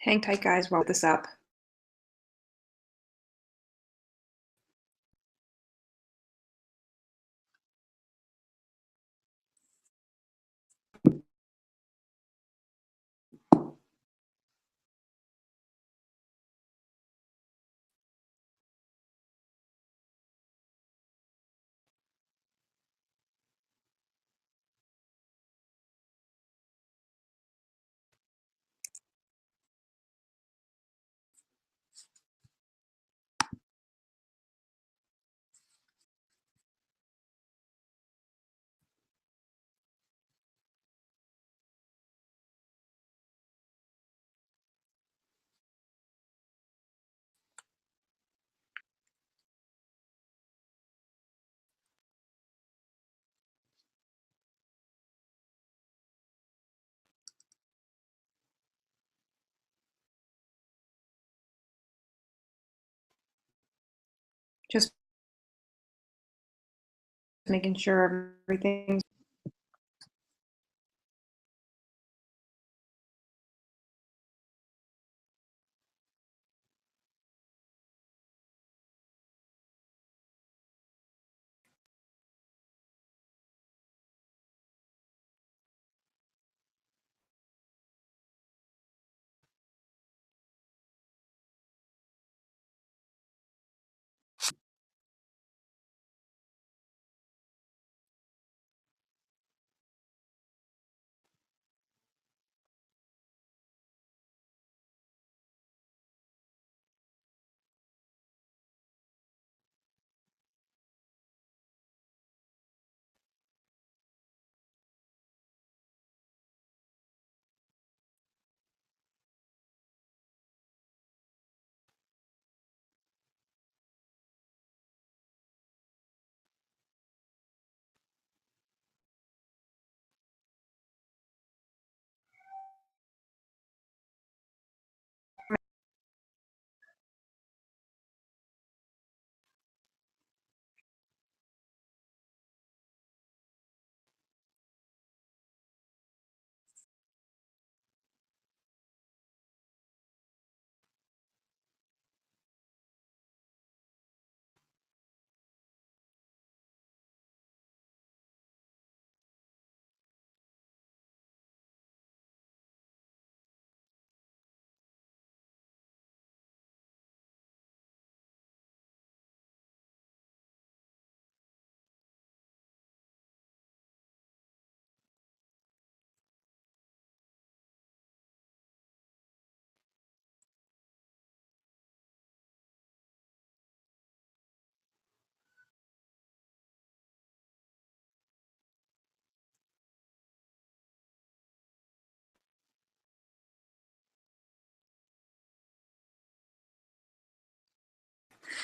Hang tight, guys, while this up. Just making sure everything's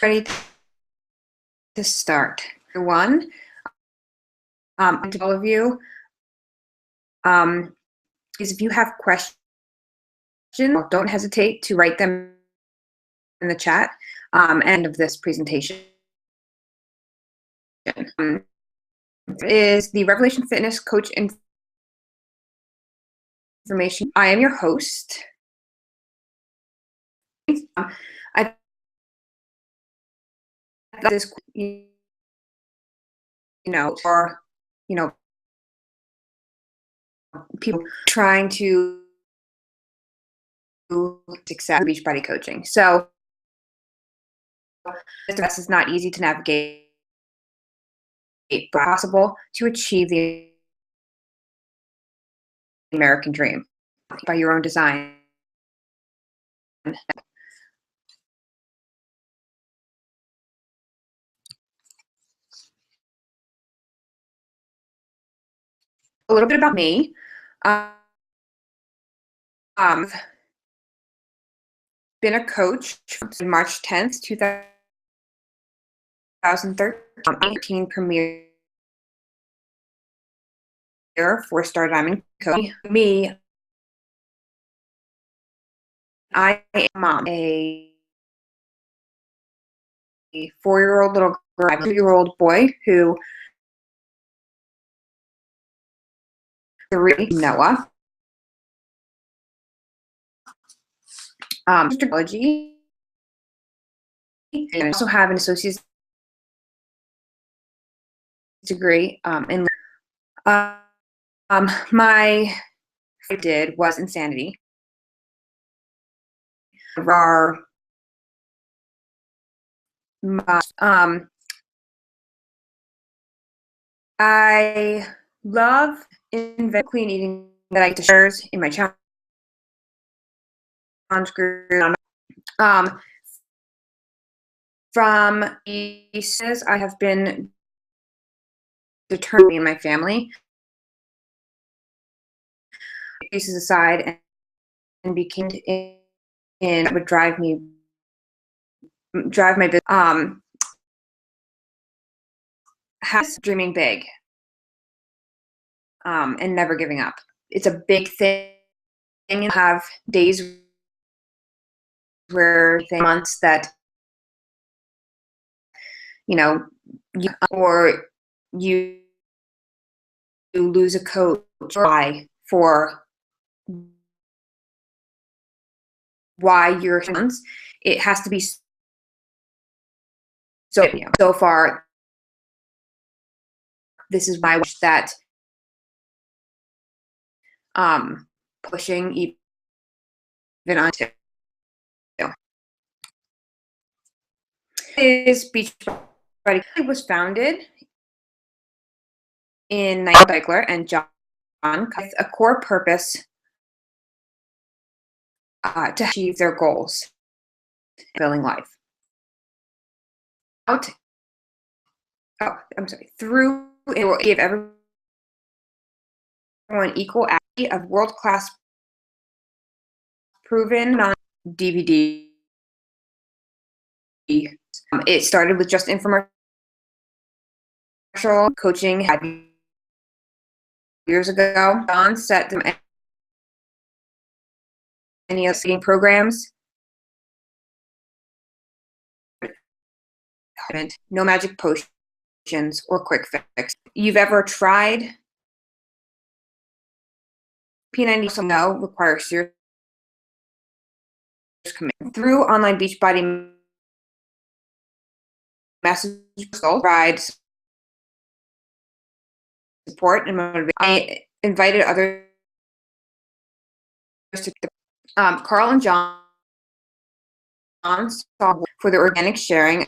ready to start. One, to all of you, is if you have questions, don't hesitate to write them in the chat. End of this presentation. Is the Revelation Fitness Coach Information. I am your host. I this or people trying to success Beachbody coaching. So this is not easy to navigate, but possible to achieve the American dream by your own design. A little bit about me. Been a coach since March 10th, 2013, 18 premier 4-star diamond coach. Me, I am mom, a 4-year-old little girl, a 2-year-old boy who Noah. Technology, and I also have an associate's degree in my did was insanity. Our I love clean eating that I get to share in my challenge group. From pieces, I have been determined in my family, pieces aside, and became in would drive my business. Has dreaming big, and never giving up. It's a big thing. You have days where months that or you lose a coach for why you're it has to be so far. This is my wish that pushing even on to is Beachbody. It was founded in Beigler and John with a core purpose to achieve their goals, fulfilling life. Through it will give everyone equal access of world-class proven on DVD. It started with just infomercial coaching years ago. Don set them any of the programs. No magic potions or quick fix. You've ever tried P90? No, requires serious commitment. Through online Beachbody message rides, support, and motivation. I invited others to Carl and John for the organic sharing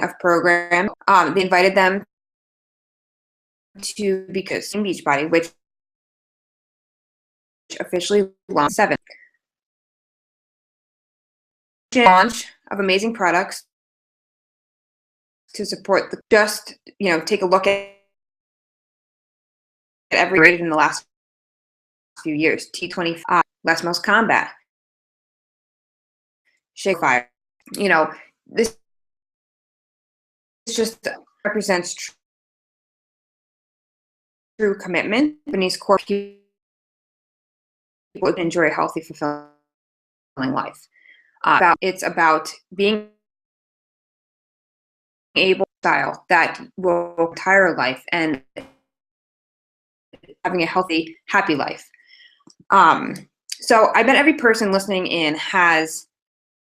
of program. They invited them to because in Beachbody, which officially launched 7 launch of amazing products to support the take a look at every rated in the last few years. T20, Les Mills Combat, Shake Fire. This just represents true commitment. Company's core people enjoy a healthy, fulfilling life. It's about being able to style that will entire life and having a healthy, happy life. So I bet every person listening in has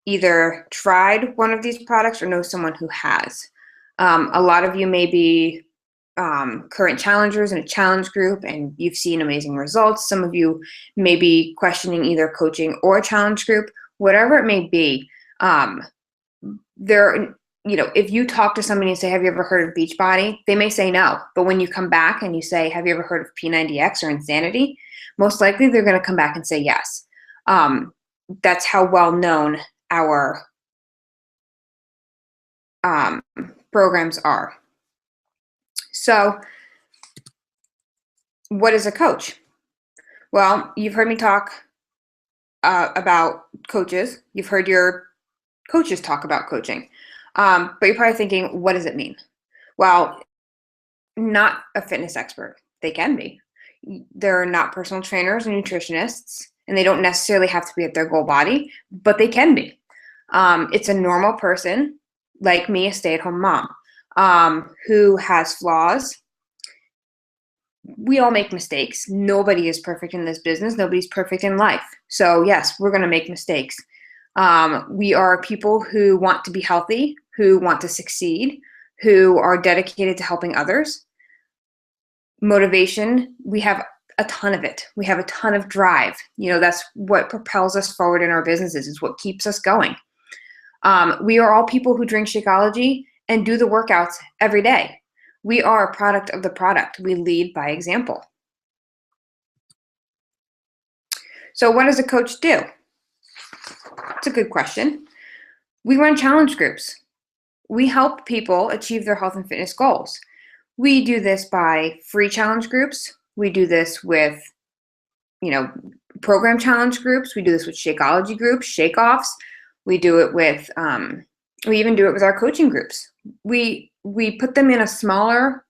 either tried one of these products or knows someone who has. A lot of you may be current challengers in a challenge group and you've seen amazing results. Some of you may be questioning either coaching or a challenge group, whatever it may be. If you talk to somebody and say, have you ever heard of Beachbody? They may say no, but when you come back and you say, have you ever heard of P90X or Insanity? Most likely they're going to come back and say yes. That's how well known our programs are. So what is a coach? Well, you've heard me talk about coaches. You've heard your coaches talk about coaching. But you're probably thinking, what does it mean? Well, not a fitness expert. They can be. They're not personal trainers and nutritionists, and they don't necessarily have to be at their goal body, but they can be. It's a normal person like me, a stay-at-home mom, who has flaws, we all make mistakes. Nobody is perfect in this business. Nobody's perfect in life. So yes, we're going to make mistakes. We are people who want to be healthy, who want to succeed, who are dedicated to helping others. Motivation, we have a ton of it. We have a ton of drive. That's what propels us forward in our businesses. It's what keeps us going. We are all people who drink Shakeology and do the workouts every day. We are a product of the product. We lead by example. So what does a coach do? It's a good question. We run challenge groups. We help people achieve their health and fitness goals. We do this by free challenge groups. We do this with, program challenge groups. We do this with Shakeology groups, shake-offs. We do it with, we even do it with our coaching groups. We put them in a smaller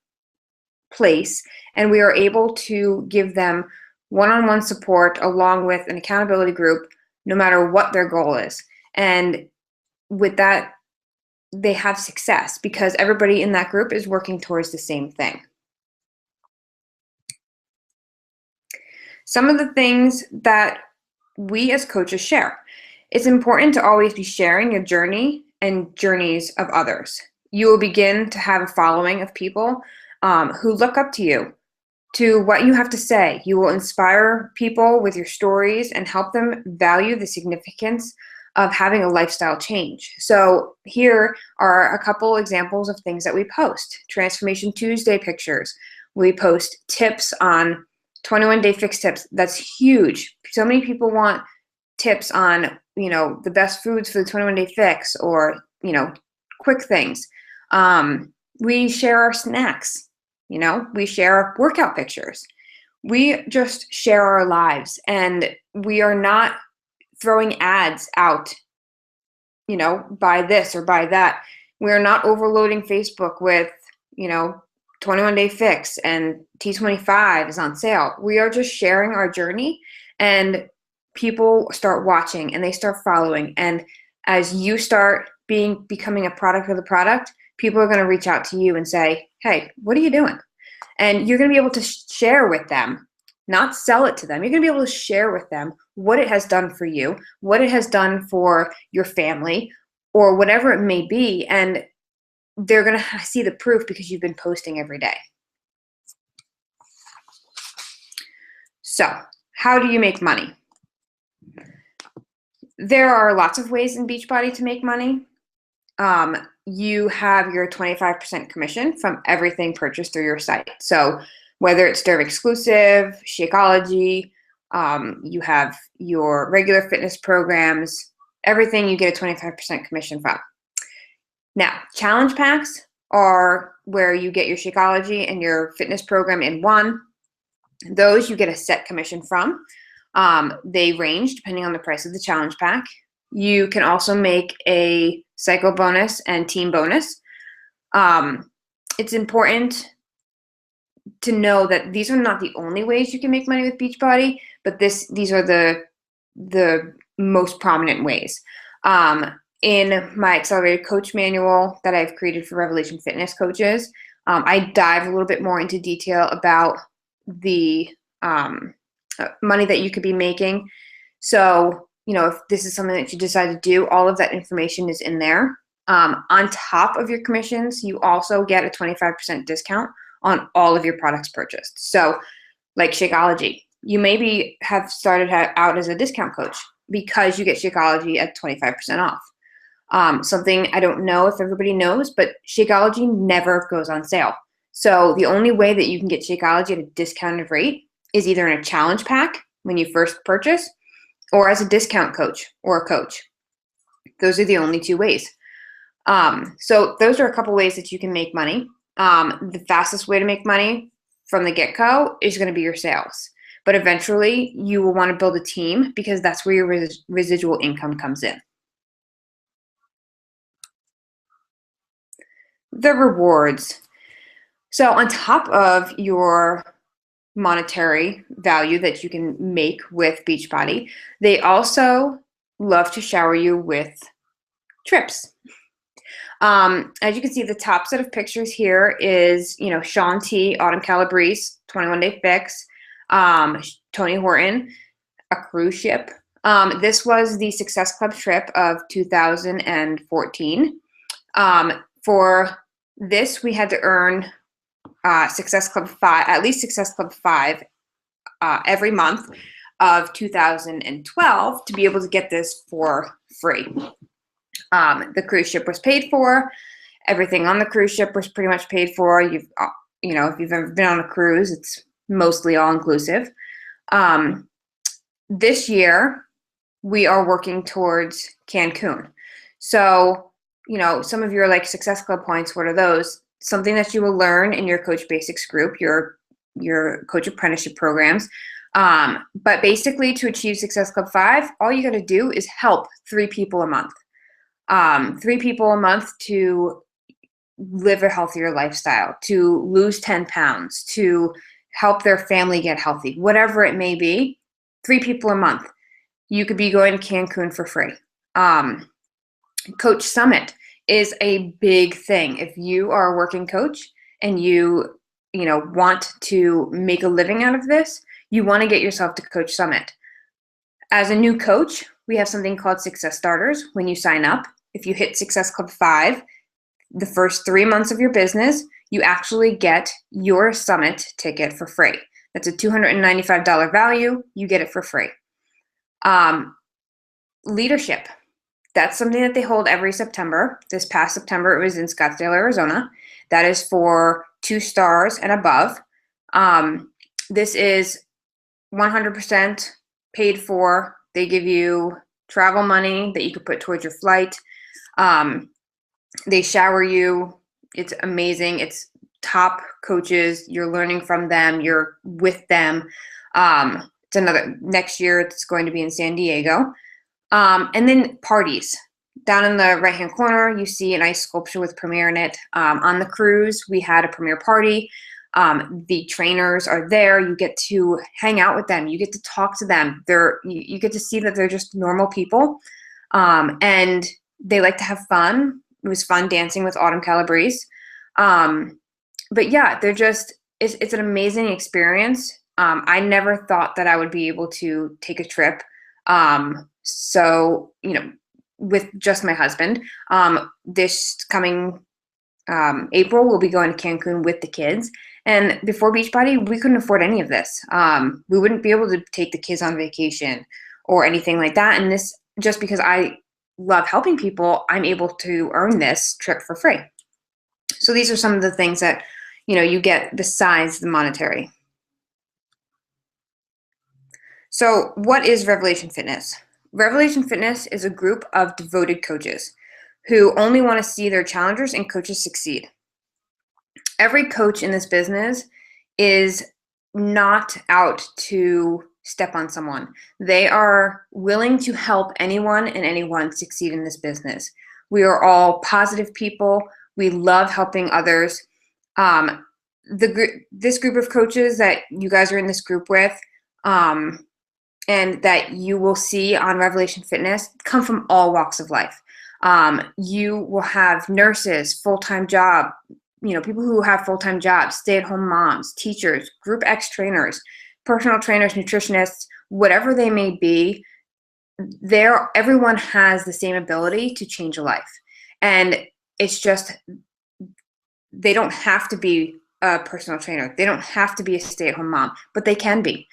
place, and we are able to give them one-on-one support along with an accountability group, no matter what their goal is. And with that, they have success because everybody in that group is working towards the same thing. Some of the things that we as coaches share. It's important to always be sharing your journey and journeys of others. You will begin to have a following of people who look up to you, to what you have to say. You will inspire people with your stories and help them value the significance of having a lifestyle change. So here are a couple examples of things that we post. Transformation Tuesday pictures. We post tips on 21-day fix tips. That's huge. So many people want tips on, the best foods for the 21-day fix, or, quick things. We share our snacks. We share our workout pictures. We just share our lives, and we are not throwing ads out, buy this or buy that. We're not overloading Facebook with, 21-day fix and T25 is on sale. We are just sharing our journey, and people start watching and they start following. And as you start becoming a product of the product, people are going to reach out to you and say, hey, what are you doing? And you're going to be able to share with them, not sell it to them. You're going to be able to share with them what it has done for you, what it has done for your family, or whatever it may be. And they're going to see the proof because you've been posting every day. So, how do you make money? There are lots of ways in Beachbody to make money. You have your 25% commission from everything purchased through your site. So whether it's Derv Exclusive, Shakeology, you have your regular fitness programs, everything you get a 25% commission from. Now, challenge packs are where you get your Shakeology and your fitness program in one. Those you get a set commission from. They range depending on the price of the challenge pack. You can also make a cycle bonus and team bonus. It's important to know that these are not the only ways you can make money with Beachbody, but these are the most prominent ways. In my accelerated coach manual that I've created for Revelation Fitness coaches, I dive a little bit more into detail about the money that you could be making. So, if this is something that you decide to do, all of that information is in there. On top of your commissions, you also get a 25% discount on all of your products purchased. So, like Shakeology, you maybe have started out as a discount coach because you get Shakeology at 25% off. Something I don't know if everybody knows, but Shakeology never goes on sale. So the only way that you can get Shakeology at a discounted rate is either in a challenge pack when you first purchase, or as a discount coach or a coach. Those are the only two ways. So those are a couple ways that you can make money. The fastest way to make money from the get-go is going to be your sales. But eventually you will want to build a team because that's where your residual income comes in. The rewards. So on top of your monetary value that you can make with Beachbody, they also love to shower you with trips. As you can see, the top set of pictures here is, Sean T, Autumn Calabrese, 21-day fix, Tony Horton, a cruise ship. This was the Success Club trip of 2014. For this, we had to earn Success Club 5, at least Success Club 5 every month of 2012 to be able to get this for free. The cruise ship was paid for. Everything on the cruise ship was pretty much paid for. If you've ever been on a cruise, it's mostly all inclusive. This year, we are working towards Cancun. So, some of your like Success Club points, what are those? Something that you will learn in your Coach Basics group, your Coach Apprenticeship programs. But basically, to achieve Success Club 5, all you got to do is help 3 people a month. 3 people a month to live a healthier lifestyle, to lose 10 pounds, to help their family get healthy, whatever it may be. 3 people a month. You could be going to Cancun for free. Coach Summit is a big thing. If you are a working coach and you want to make a living out of this, you want to get yourself to Coach Summit. As a new coach, we have something called Success Starters. When you sign up, if you hit Success Club 5, the first 3 months of your business, you actually get your Summit ticket for free. That's a $295 value. You get it for free. Leadership. That's something that they hold every September. This past September, it was in Scottsdale, Arizona. That is for 2 stars and above. This is 100% paid for. They give you travel money that you could put towards your flight. They shower you. It's amazing. It's top coaches. You're learning from them. You're with them. Next year, it's going to be in San Diego. And then parties. Down in the right-hand corner, you see an ice sculpture with Premier in it. On the cruise, we had a Premier party. The trainers are there. You get to hang out with them. You get to talk to them. You get to see that they're just normal people. And they like to have fun. It was fun dancing with Autumn Calabrese. But yeah, it's an amazing experience. I never thought that I would be able to take a trip. With just my husband. This coming April, we'll be going to Cancun with the kids. And before Beachbody, we couldn't afford any of this. We wouldn't be able to take the kids on vacation or anything like that. And this, just because I love helping people, I'm able to earn this trip for free. So these are some of the things that, you get besides the monetary. So what is Revelation Fitness? Revelation Fitness is a group of devoted coaches who only want to see their challengers and coaches succeed. Every coach in this business is not out to step on someone. They are willing to help anyone and anyone succeed in this business. We are all positive people. We love helping others. This group of coaches that you guys are in this group with, and that you will see on Revelation Fitness come from all walks of life. You will have nurses, full-time job, people who have full-time jobs, stay-at-home moms, teachers, Group X trainers, personal trainers, nutritionists, whatever they may be. Everyone has the same ability to change a life. And it's just, they don't have to be a personal trainer. They don't have to be a stay-at-home mom, but they can be.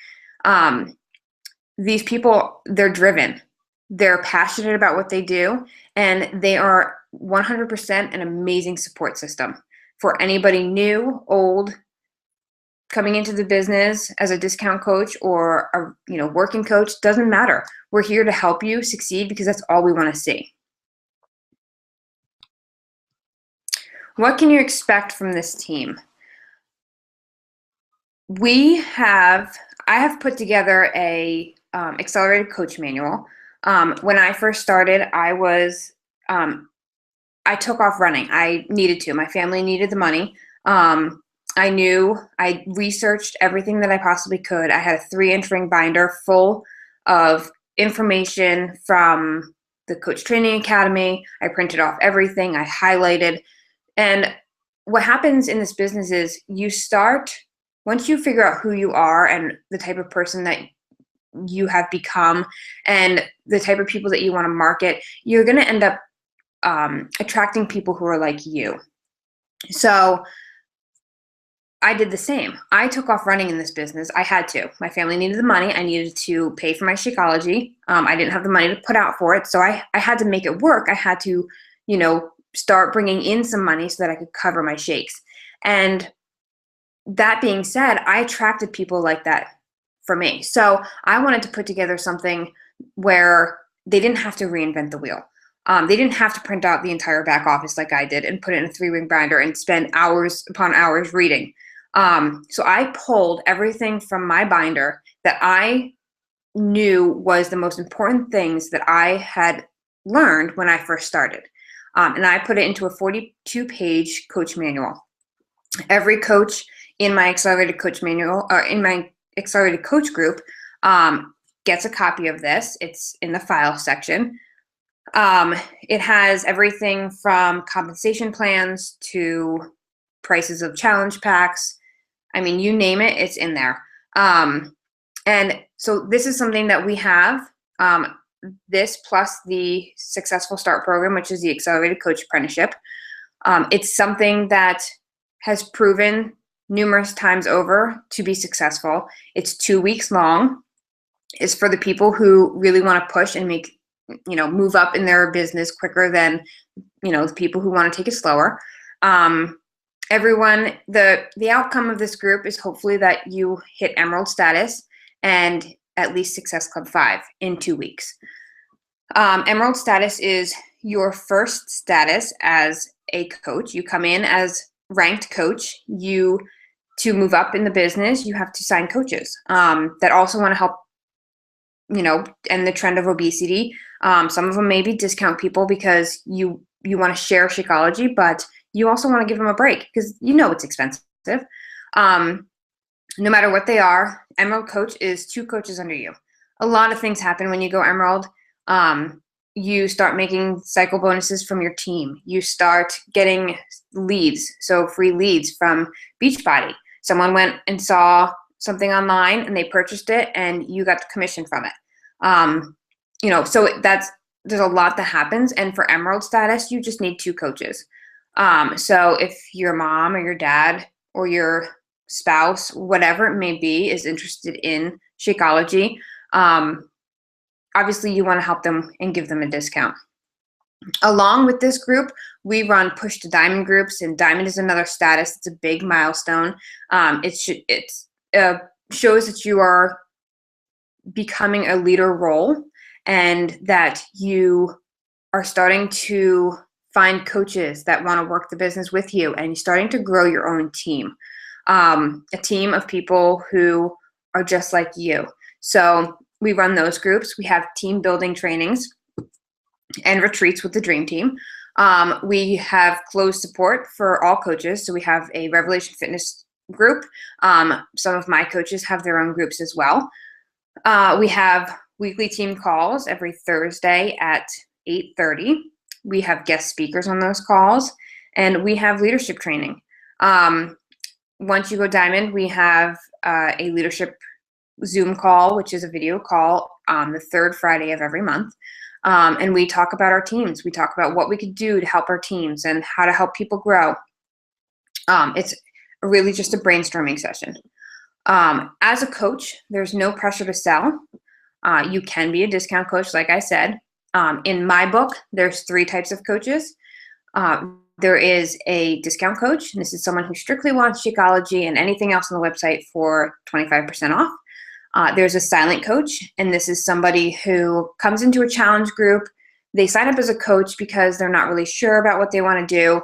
These people, they're driven. They're passionate about what they do, and they are 100% an amazing support system for anybody new, old, coming into the business as a discount coach or a working coach. Doesn't matter. We're here to help you succeed because that's all we want to see. What can you expect from this team? I have put together a accelerated coach manual. When I first started, I took off running. I needed to. My family needed the money. I researched everything that I possibly could. I had a 3-inch ring binder full of information from the Coach Training Academy. I printed off everything. I highlighted. And what happens in this business is once you figure out who you are and the type of person that you have become and the type of people that you want to market, you're going to end up attracting people who are like you. So I did the same. I took off running in this business. I had to. My family needed the money. I needed to pay for my Shakeology. I didn't have the money to put out for it. So I had to make it work. I had to, start bringing in some money so that I could cover my shakes. And that being said, I attracted people like that for me. So I wanted to put together something where they didn't have to reinvent the wheel. They didn't have to print out the entire back office like I did and put it in a 3-ring binder and spend hours upon hours reading. So I pulled everything from my binder that I knew was the most important things that I had learned when I first started. And I put it into a 42-page coach manual. Every coach in my accelerated coach manual, or in my accelerated coach group, gets a copy of this. It's in the file section. It has everything from compensation plans to prices of challenge packs. I mean, you name it, it's in there. And so this is something that we have, this plus the Successful Start program, which is the Accelerated Coach Apprenticeship. It's something that has proven numerous times over to be successful. It's 2 weeks long. It's for the people who really want to push and make, move up in their business quicker than, the people who want to take it slower. Everyone, the outcome of this group is hopefully that you hit Emerald status and at least Success Club 5 in 2 weeks. Emerald status is your first status as a coach. You come in as ranked coach. To move up in the business, you have to sign coaches that also want to help, end the trend of obesity. Some of them maybe discount people because you want to share Shakeology, but you also want to give them a break because it's expensive. No matter what they are, Emerald Coach is 2 coaches under you. A lot of things happen when you go Emerald. You start making cycle bonuses from your team. You start getting leads, so free leads from Beachbody. Someone went and saw something online and they purchased it and you got the commission from it. So there's a lot that happens. And for Emerald status, you just need 2 coaches. So if your mom or your dad or your spouse, whatever it may be, is interested in Shakeology, obviously you want to help them and give them a discount. Along with this group, we run Push to Diamond groups, and Diamond is another status. It's a big milestone. It shows that you are becoming a leader role and that you are starting to find coaches that want to work the business with you, and you're starting to grow your own team, a team of people who are just like you. So we run those groups. We have team building trainings and retreats with the Dream Team. We have closed support for all coaches. So we have a Revelation Fitness group. Some of my coaches have their own groups as well. We have weekly team calls every Thursday at 8:30. We have guest speakers on those calls, and we have leadership training. Once you go Diamond, we have a leadership Zoom call, which is a video call on the 3rd Friday of every month. And we talk about our teams. We talk about what we could do to help our teams and how to help people grow. It's really just a brainstorming session. As a coach, there's no pressure to sell. You can be a discount coach, like I said. In my book, there's 3 types of coaches. There is a discount coach, and this is someone who strictly wants Shakeology and anything else on the website for 25% off. There's a silent coach, and this is somebody who comes into a challenge group. They sign up as a coach because they're not really sure about what they want to do.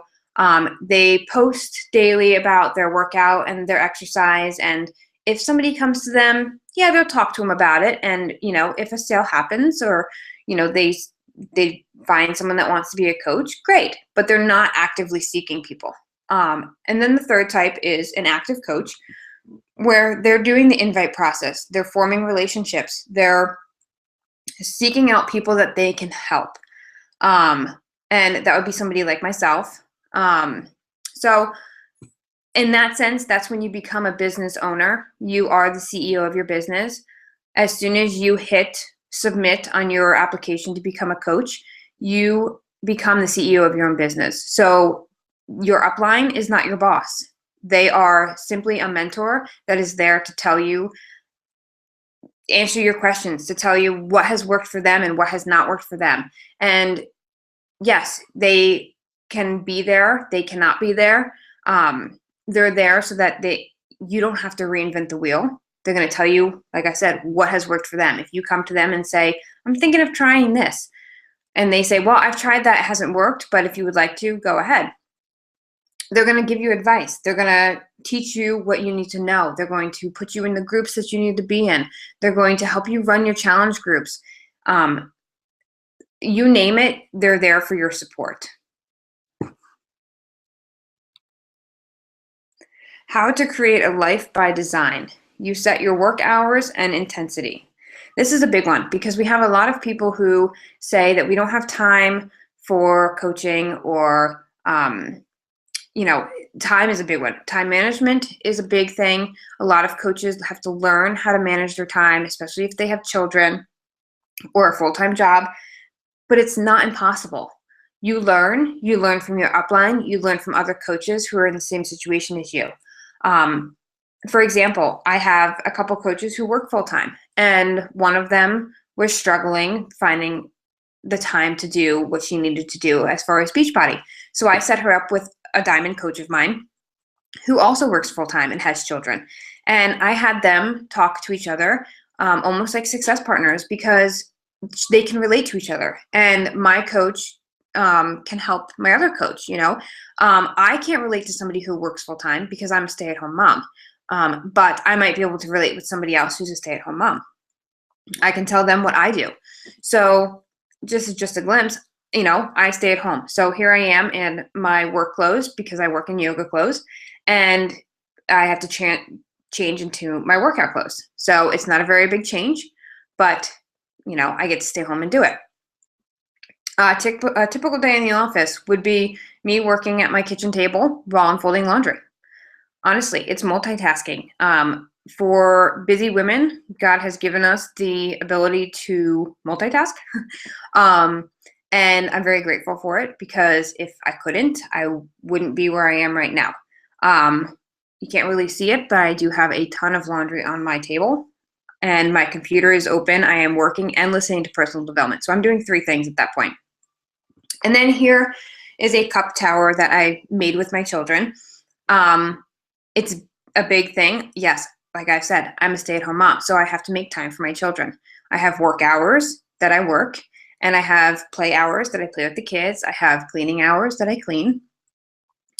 They post daily about their workout and their exercise, and if somebody comes to them, they'll talk to them about it. And, if a sale happens or, they find someone that wants to be a coach, great, but they're not actively seeking people. And then the 3rd type is an active coach, where they're doing the invite process. They're forming relationships. They're seeking out people that they can help. And that would be somebody like myself. So in that sense, that's when you become a business owner. You are the CEO of your business. As soon as you hit submit on your application to become a coach, you become the CEO of your own business. So your upline is not your boss. They are simply a mentor that is there to tell you, answer your questions, to tell you what has worked for them and what has not worked for them. And yes, they can be there, they cannot be there. They're there so that you don't have to reinvent the wheel. They're going to tell you, like I said, what has worked for them. If you come to them and say, I'm thinking of trying this, and they say, well, I've tried that, it hasn't worked, but if you would like to, go ahead. They're going to give you advice. They're going to teach you what you need to know. They're going to put you in the groups that you need to be in. They're going to help you run your challenge groups. You name it, they're there for your support. How to create a life by design. You set your work hours and intensity. This is a big one because we have a lot of people who say that we don't have time for coaching, or time is a big one. Time management is a big thing. A lot of coaches have to learn how to manage their time, especially if they have children or a full-time job, but it's not impossible. You learn from your upline, you learn from other coaches who are in the same situation as you. For example, I have a couple coaches who work full-time, and one of them was struggling finding the time to do what she needed to do as far as Beachbody. So I set her up with a diamond coach of mine who also works full-time and has children. And I had them talk to each other, almost like success partners, because they can relate to each other. And my coach can help my other coach. I can't relate to somebody who works full-time because I'm a stay-at-home mom. But I might be able to relate with somebody else who's a stay-at-home mom. I can tell them what I do. So just a glimpse, I stay at home. So here I am in my work clothes because I work in yoga clothes, and I have to change into my workout clothes. So it's not a very big change, but I get to stay home and do it. A typical day in the office would be me working at my kitchen table while I'm folding laundry. Honestly, it's multitasking. For busy women, God has given us the ability to multitask. And I'm very grateful for it, because if I couldn't, I wouldn't be where I am right now. You can't really see it, but I do have a ton of laundry on my table, and my computer is open. I am working and listening to personal development. So I'm doing 3 things at that point. And then here is a cup tower that I made with my children. It's a big thing. Yes, like I said, I'm a stay-at-home mom, so I have to make time for my children. I have work hours that I work, and I have play hours that I play with the kids. I have cleaning hours that I clean.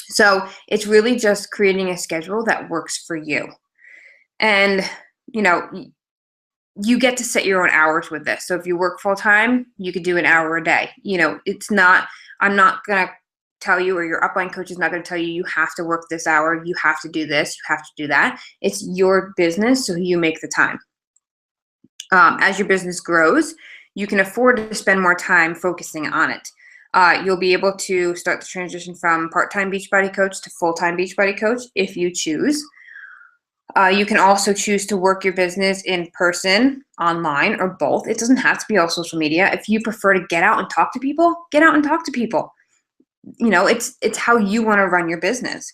So it's really just creating a schedule that works for you. And, you get to set your own hours with this. So if you work full-time, you could do an hour a day. I'm not going to tell you, or your upline coach is not going to tell you, you have to work this hour, you have to do this, you have to do that. It's your business, so you make the time. As your business grows, you can afford to spend more time focusing on it. You'll be able to start the transition from part-time Beachbody coach to full-time Beachbody coach if you choose. You can also choose to work your business in person, online, or both. It doesn't have to be all social media. If you prefer to get out and talk to people, get out and talk to people. It's how you want to run your business.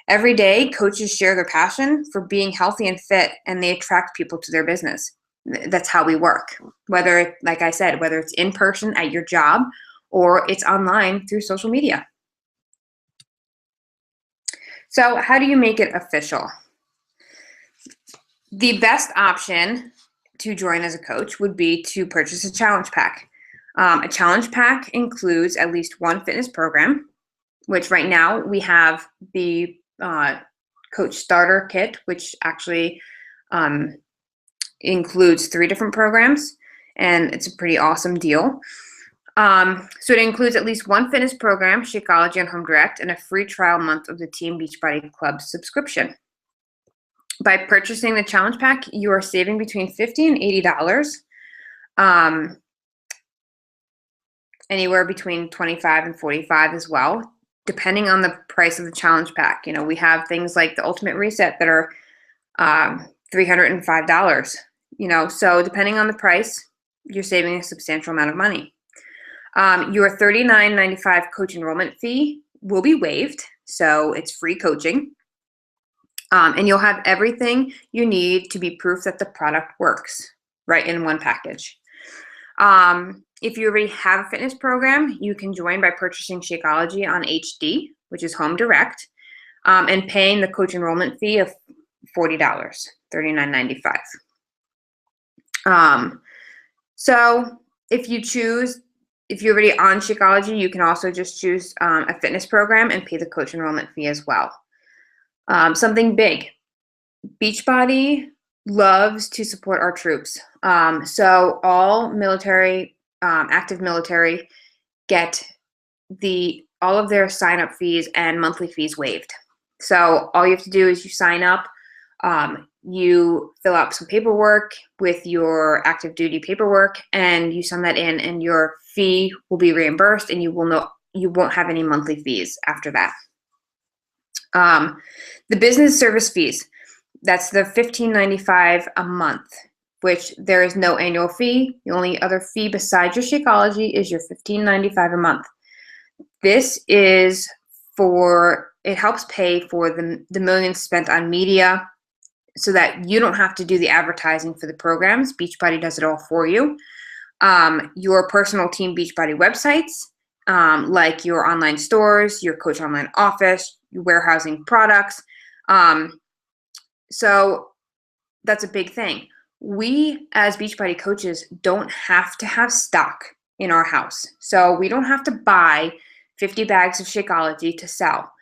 Every day, coaches share their passion for being healthy and fit, and they attract people to their business. That's how we work. Whether, like I said, whether it's in person at your job or it's online through social media. So how do you make it official? The best option to join as a coach would be to purchase a challenge pack. A challenge pack includes at least one fitness program, which right now we have the coach starter kit, which actually includes 3 different programs, and it's a pretty awesome deal. So it includes at least one fitness program, Shakeology and Home Direct, and a free trial month of the Team Beachbody Club subscription. By purchasing the challenge pack, you are saving between $50 and $80. anywhere between 25 and 45 as well, depending on the price of the challenge pack. We have things like the Ultimate Reset that are $305. So depending on the price, you're saving a substantial amount of money. Your $39.95 coach enrollment fee will be waived, so it's free coaching. And you'll have everything you need to be proof that the product works, right, in one package. If you already have a fitness program, you can join by purchasing Shakeology on HD, which is home direct, and paying the coach enrollment fee of $40, $39.95. So if you're already on Shakeology, you can also just choose a fitness program and pay the coach enrollment fee as well. Something big. Beachbody loves to support our troops. So all military, active military, get all of their sign-up fees and monthly fees waived. So all you have to do is you sign up, you fill out some paperwork with your active duty paperwork, and you send that in, and your fee will be reimbursed, and you won't have any monthly fees after that. The business service fees, that's the $15.95 a month, which there is no annual fee. The only other fee besides your Shakeology is your $15.95 a month. This is it helps pay for the millions spent on media so that you don't have to do the advertising for the programs. Beachbody does it all for you. Your personal Team Beachbody websites, like your online stores, your Coach Online office, your warehousing products. So that's a big thing. We, as Beachbody coaches, don't have to have stock in our house. So we don't have to buy 50 bags of Shakeology to sell.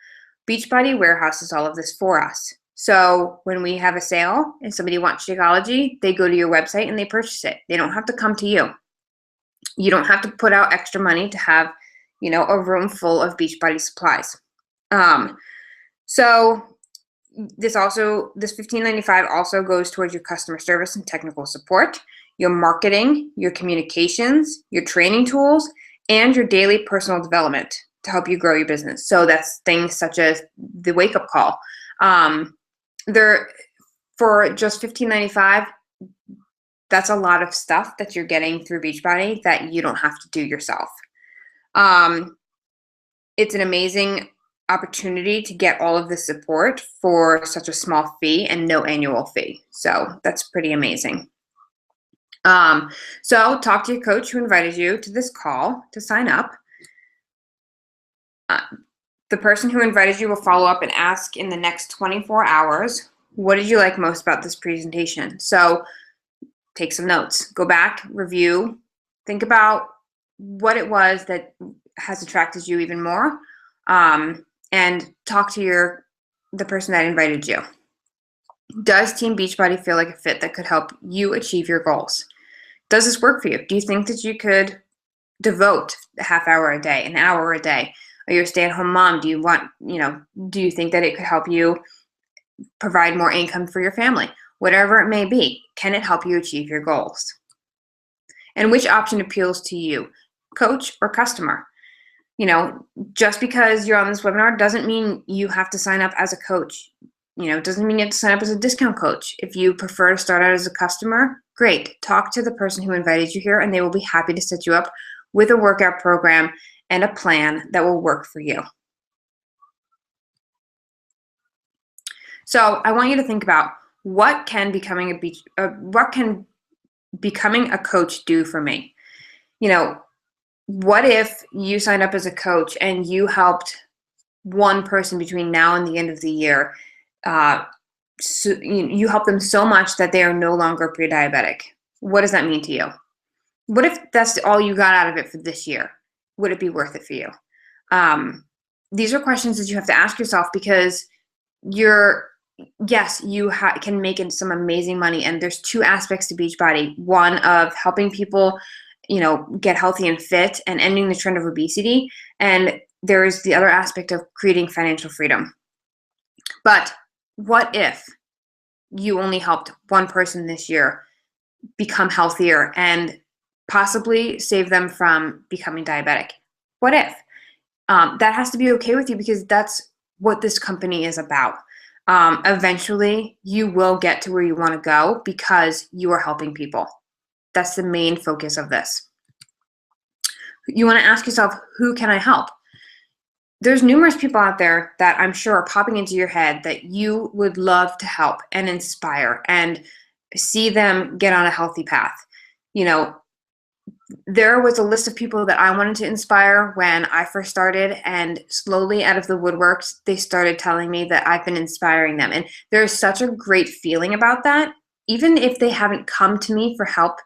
Beachbody warehouses all of this for us. So when we have a sale and somebody wants Shakeology, they go to your website and they purchase it. They don't have to come to you. You don't have to put out extra money to have, a room full of Beachbody supplies. So this $15.95 also goes towards your customer service and technical support, your marketing, your communications, your training tools, and your daily personal development to help you grow your business. So that's things such as the wake-up call. For just $15.95, that's a lot of stuff that you're getting through Beachbody that you don't have to do yourself. It's an amazing opportunity to get all of the support for such a small fee and no annual fee. So that's pretty amazing. So talk to your coach who invited you to this call to sign up. The person who invited you will follow up and ask in the next 24 hours, what did you like most about this presentation? So take some notes, go back, review, think about what it was that has attracted you even more, and talk to the person that invited you. Does Team Beachbody feel like a fit that could help you achieve your goals? Does this work for you? Do you think that you could devote a half hour a day, an hour a day? Are you a stay-at-home mom? Do you think that it could help you provide more income for your family? Whatever it may be, can it help you achieve your goals? And which option appeals to you, coach or customer? Just because you're on this webinar doesn't mean you have to sign up as a coach. Doesn't mean you have to sign up as a discount coach. If you prefer to start out as a customer, great. Talk to the person who invited you here, and they will be happy to set you up with a workout program and a plan that will work for you. So I want you to think about what can becoming a coach do for me? What if you signed up as a coach and you helped one person between now and the end of the year? So you help them so much that they are no longer pre-diabetic. What does that mean to you? What if that's all you got out of it for this year? Would it be worth it for you? These are questions that you have to ask yourself, because you can make some amazing money. And there's two aspects to Beachbody. One of helping people, get healthy and fit and ending the trend of obesity. And there is the other aspect of creating financial freedom. But what if you only helped one person this year become healthier and possibly save them from becoming diabetic. What if? That has to be okay with you because that's what this company is about. Eventually, you will get to where you want to go because you are helping people. That's the main focus of this. You want to ask yourself, who can I help? There's numerous people out there that I'm sure are popping into your head that you would love to help and inspire and see them get on a healthy path. You know, there was a list of people that I wanted to inspire when I first started, and slowly out of the woodworks, they started telling me that I've been inspiring them. And there's such a great feeling about that. Even if they haven't come to me for help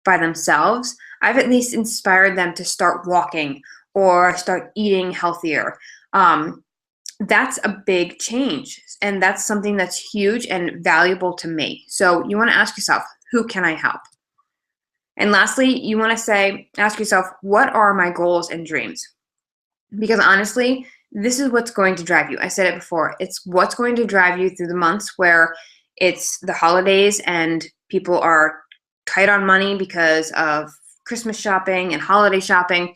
by themselves, I've at least inspired them to start walking or start eating healthier. That's a big change, and that's something that's huge and valuable to me. So you want to ask yourself, who can I help? And lastly, you want to ask yourself, what are my goals and dreams? Because honestly, this is what's going to drive you. I said it before. It's what's going to drive you through the months where it's the holidays and people are tight on money because of Christmas shopping and holiday shopping.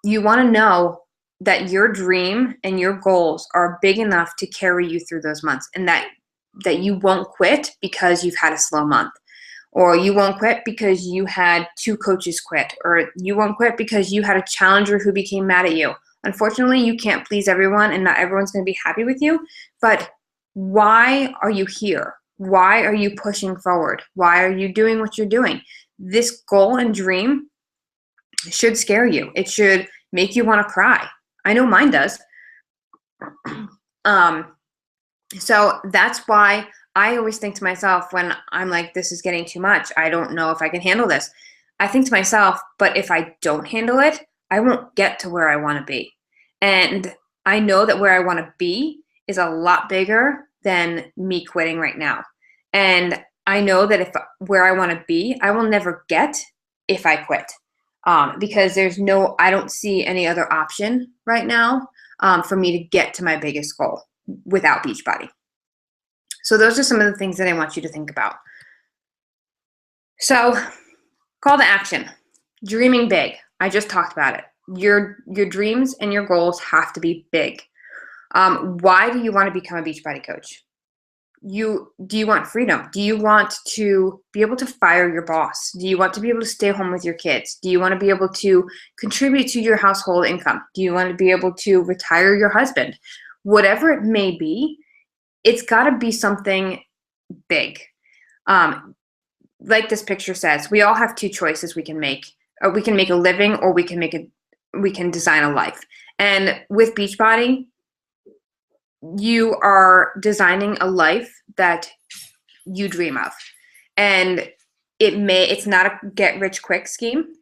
You want to know that your dream and your goals are big enough to carry you through those months, and that you won't quit because you've had a slow month. Or you won't quit because you had 2 coaches quit, or you won't quit because you had a challenger who became mad at you. Unfortunately, you can't please everyone, and not everyone's going to be happy with you. But why are you here? Why are you pushing forward? Why are you doing what you're doing? This goal and dream should scare you. It should make you want to cry. I know mine does. So that's why I always think to myself when I'm like, this is getting too much. I don't know if I can handle this. I think to myself, but if I don't handle it, I won't get to where I want to be. And I know that where I want to be is a lot bigger than me quitting right now. And I know that if where I want to be, I will never get if I quit. Because I don't see any other option right now for me to get to my biggest goal without Beachbody. So those are some of the things that I want you to think about. So, call to action. Dreaming big. I just talked about it. Your dreams and your goals have to be big. Why do you want to become a Beachbody coach? Do you want freedom? Do you want to be able to fire your boss? Do you want to be able to stay home with your kids? Do you want to be able to contribute to your household income? Do you want to be able to retire your husband? Whatever it may be, it's got to be something big. Like this picture says, we all have 2 choices we can make. We can make a living, or we can design a life. And with Beachbody, you are designing a life that you dream of. And it's not a get rich quick scheme.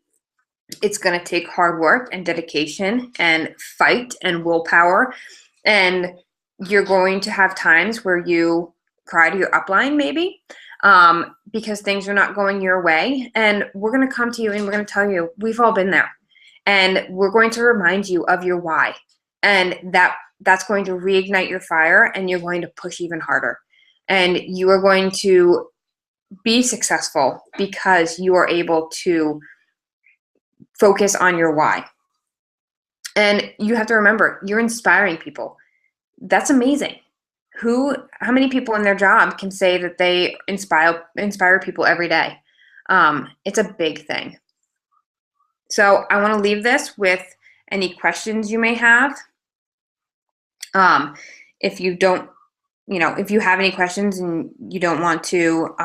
It's going to take hard work and dedication and fight and willpower. And you're going to have times where you cry to your upline, maybe, because things are not going your way. And we're going to come to you and we're going to tell you, we've all been there. And we're going to remind you of your why. And that's going to reignite your fire, and you're going to push even harder. And you are going to be successful because you are able to focus on your why. And you have to remember, you're inspiring people. That's amazing. How many people in their job can say that they inspire people every day? It's a big thing. So I want to leave this with any questions you may have. If you don't, if you have any questions and you don't want to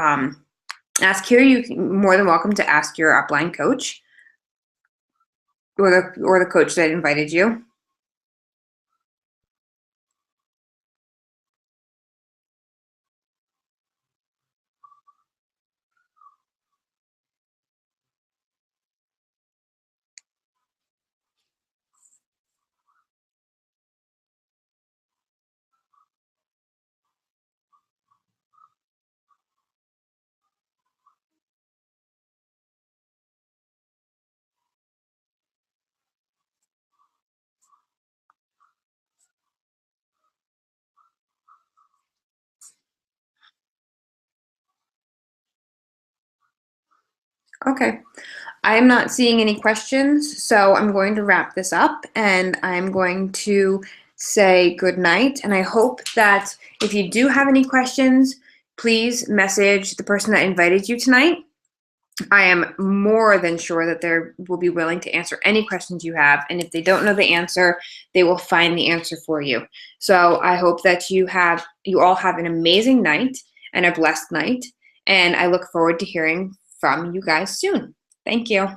ask here, you're more than welcome to ask your upline coach or the coach that invited you. Okay. I am not seeing any questions, so I'm going to wrap this up and I'm going to say good night. And I hope that if you do have any questions, please message the person that invited you tonight. I am more than sure that they will be willing to answer any questions you have. And if they don't know the answer, they will find the answer for you. So I hope that you all have an amazing night and a blessed night. And I look forward to hearing from you guys soon. Thank you.